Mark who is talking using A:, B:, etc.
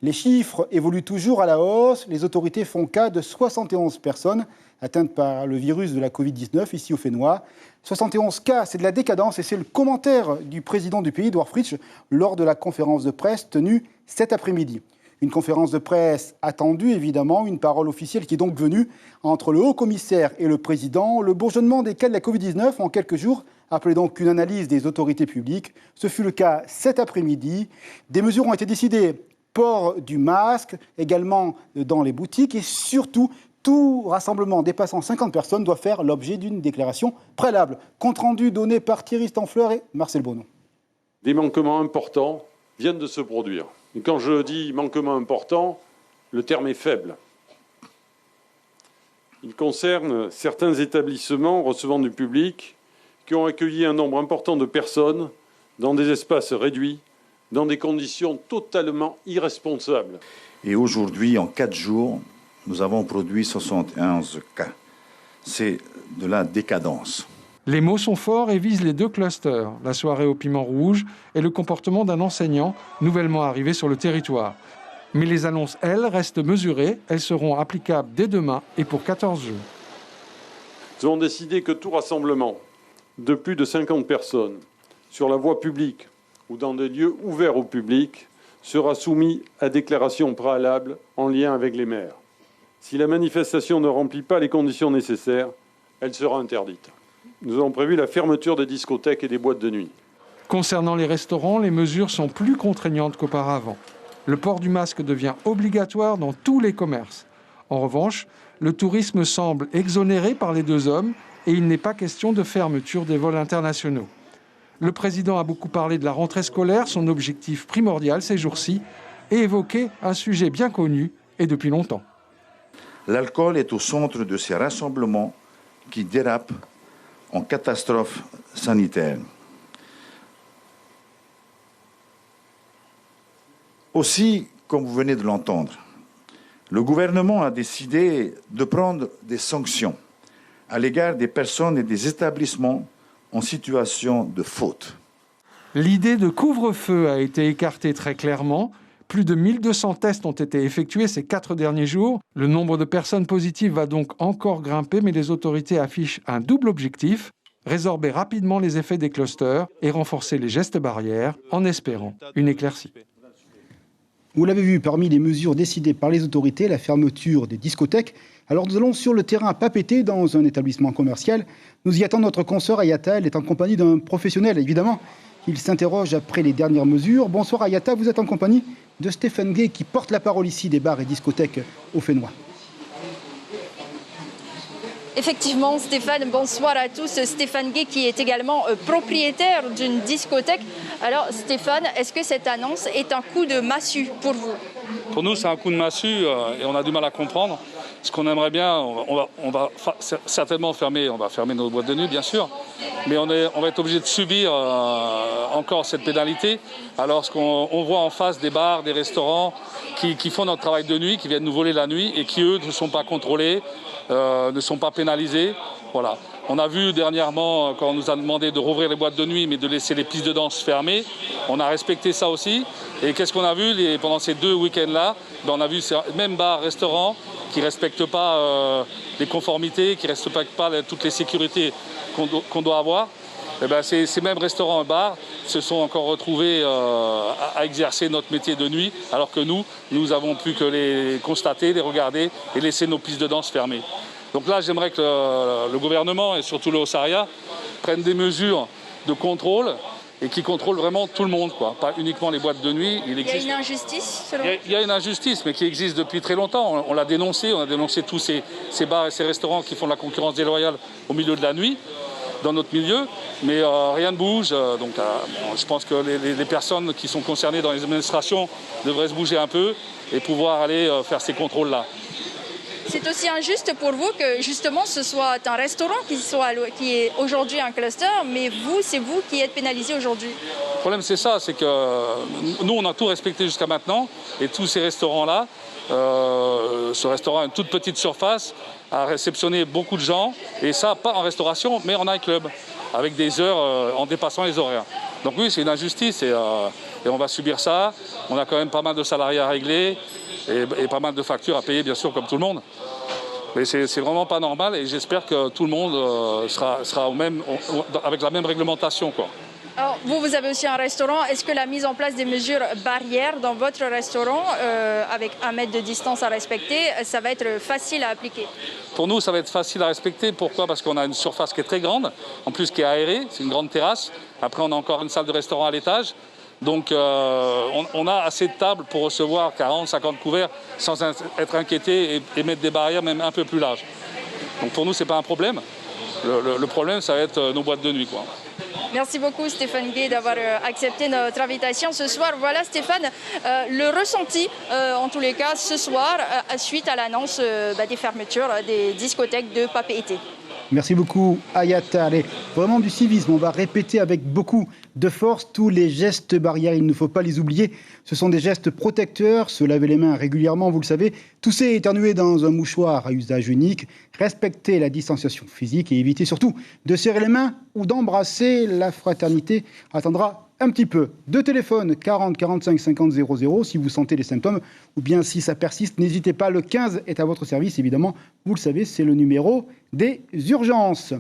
A: Les chiffres évoluent toujours à la hausse. Les autorités font cas de 71 personnes atteintes par le virus de la Covid-19 ici au Fénois. 71 cas, c'est de la décadence et c'est le commentaire du président du pays, Édouard Fritsch, lors de la conférence de presse tenue cet après-midi. Une conférence de presse attendue, évidemment, une parole officielle qui est donc venue entre le haut-commissaire et le président. Le bourgeonnement des cas de la Covid-19 en quelques jours appelait donc une analyse des autorités publiques. Ce fut le cas cet après-midi. Des mesures ont été décidées. Port du masque, également dans les boutiques et surtout, tout rassemblement dépassant 50 personnes doit faire l'objet d'une déclaration préalable. Compte rendu donné par Thierry Stanfleur et Marcel Bonon.
B: Des manquements importants viennent de se produire. Et quand je dis manquement important, le terme est faible. Il concerne certains établissements recevant du public qui ont accueilli un nombre important de personnes dans des espaces réduits, dans des conditions totalement irresponsables.
C: Et aujourd'hui, en 4 jours, nous avons produit 71 cas. C'est de la décadence.
D: Les mots sont forts et visent les 2 clusters, la soirée au piment rouge et le comportement d'un enseignant nouvellement arrivé sur le territoire. Mais les annonces, elles, restent mesurées. Elles seront applicables dès demain et pour 14 jours.
B: Nous avons décidé que tout rassemblement de plus de 50 personnes sur la voie publique ou dans des lieux ouverts au public sera soumis à déclaration préalable en lien avec les maires. Si la manifestation ne remplit pas les conditions nécessaires, elle sera interdite. Nous avons prévu la fermeture des discothèques et des boîtes de nuit.
D: Concernant les restaurants, les mesures sont plus contraignantes qu'auparavant. Le port du masque devient obligatoire dans tous les commerces. En revanche, le tourisme semble exonéré par les 2 hommes et il n'est pas question de fermeture des vols internationaux. Le président a beaucoup parlé de la rentrée scolaire, son objectif primordial ces jours-ci, et évoqué un sujet bien connu et depuis longtemps.
C: L'alcool est au centre de ces rassemblements qui dérapent en catastrophe sanitaire. Aussi, comme vous venez de l'entendre, le gouvernement a décidé de prendre des sanctions à l'égard des personnes et des établissements en situation de faute.
D: L'idée de couvre-feu a été écartée très clairement. Plus de 1200 tests ont été effectués ces 4 derniers jours. Le nombre de personnes positives va donc encore grimper, mais les autorités affichent un double objectif, résorber rapidement les effets des clusters et renforcer les gestes barrières en espérant une éclaircie.
A: Vous l'avez vu, parmi les mesures décidées par les autorités, la fermeture des discothèques. Alors nous allons sur le terrain à Papeete, dans un établissement commercial. Nous y attend notre consoeur Ayata, elle est en compagnie d'un professionnel, évidemment. Il s'interroge après les dernières mesures. Bonsoir Ayata, vous êtes en compagnie de Stéphane Gay qui porte la parole ici des bars et discothèques au Fénois.
E: Effectivement, Stéphane, bonsoir à tous. Stéphane Gay qui est également propriétaire d'une discothèque. Alors Stéphane, est-ce que cette annonce est un coup de massue pour vous?
F: Pour nous, c'est un coup de massue et on a du mal à comprendre. Ce qu'on aimerait bien, on va certainement fermer nos boîtes de nuit, bien sûr, mais on va être obligé de subir encore cette pénalité, alors qu'on voit en face des bars, des restaurants qui font notre travail de nuit, qui viennent nous voler la nuit et qui, eux, ne sont pas contrôlés, ne sont pas pénalisés. Voilà. On a vu dernièrement, quand on nous a demandé de rouvrir les boîtes de nuit, mais de laisser les pistes de danse fermées, on a respecté ça aussi. Et qu'est-ce qu'on a vu pendant ces 2 week-ends-là? On a vu ces mêmes bars, restaurants qui ne respectent pas les conformités, qui ne respectent pas toutes les sécurités qu'on doit avoir. Et ben ces mêmes restaurants et bars se sont encore retrouvés à exercer notre métier de nuit, alors que nous avons pu que les constater, les regarder et laisser nos pistes de danse fermées. Donc là, j'aimerais que le gouvernement et surtout le Haut-Sarria prennent des mesures de contrôle et qui contrôlent vraiment tout le monde, quoi. Pas uniquement les boîtes de nuit.
E: Il y a une injustice, selon vous?
F: Il y a une injustice, mais qui existe depuis très longtemps. On l'a dénoncé, on a dénoncé tous ces bars et ces restaurants qui font de la concurrence déloyale au milieu de la nuit, dans notre milieu, mais rien ne bouge. Donc je pense que les personnes qui sont concernées dans les administrations devraient se bouger un peu et pouvoir aller faire ces contrôles-là.
E: C'est aussi injuste pour vous que justement ce soit un restaurant qui est aujourd'hui un cluster, mais c'est vous qui êtes pénalisé aujourd'hui.
F: Le problème c'est ça, c'est que nous on a tout respecté jusqu'à maintenant et tous ces restaurants-là, ce restaurant a une toute petite surface, a réceptionné beaucoup de gens et ça pas en restauration mais en nightclub avec des heures en dépassant les horaires. Donc oui c'est une injustice et et on va subir ça. On a quand même pas mal de salariés à régler et pas mal de factures à payer, bien sûr, comme tout le monde. Mais c'est vraiment pas normal et j'espère que tout le monde sera avec la même réglementation, quoi.
E: Alors, vous avez aussi un restaurant. Est-ce que la mise en place des mesures barrières dans votre restaurant, avec 1 mètre de distance à respecter, ça va être facile à appliquer?
F: Pour nous, ça va être facile à respecter. Pourquoi? Parce qu'on a une surface qui est très grande, en plus qui est aérée, c'est une grande terrasse. Après, on a encore une salle de restaurant à l'étage. Donc, on a assez de tables pour recevoir 40, 50 couverts sans être inquiété et mettre des barrières même un peu plus larges. Donc, pour nous, ce n'est pas un problème. Le problème, ça va être nos boîtes de nuit, quoi.
E: Merci beaucoup Stéphane Guay d'avoir accepté notre invitation ce soir. Voilà Stéphane, le ressenti en tous les cas ce soir suite à l'annonce des fermetures des discothèques de Papeete.
A: Merci beaucoup Ayata. Allez, vraiment du civisme, on va répéter avec beaucoup de force tous les gestes barrières, il ne faut pas les oublier. Ce sont des gestes protecteurs, se laver les mains régulièrement, vous le savez, tousser et éternuer dans un mouchoir à usage unique, respecter la distanciation physique et éviter surtout de serrer les mains ou d'embrasser. La fraternité attendra un petit peu. Deux téléphones, 40 45 50 00 si vous sentez les symptômes ou bien si ça persiste, n'hésitez pas, le 15 est à votre service évidemment, vous le savez, c'est le numéro des urgences.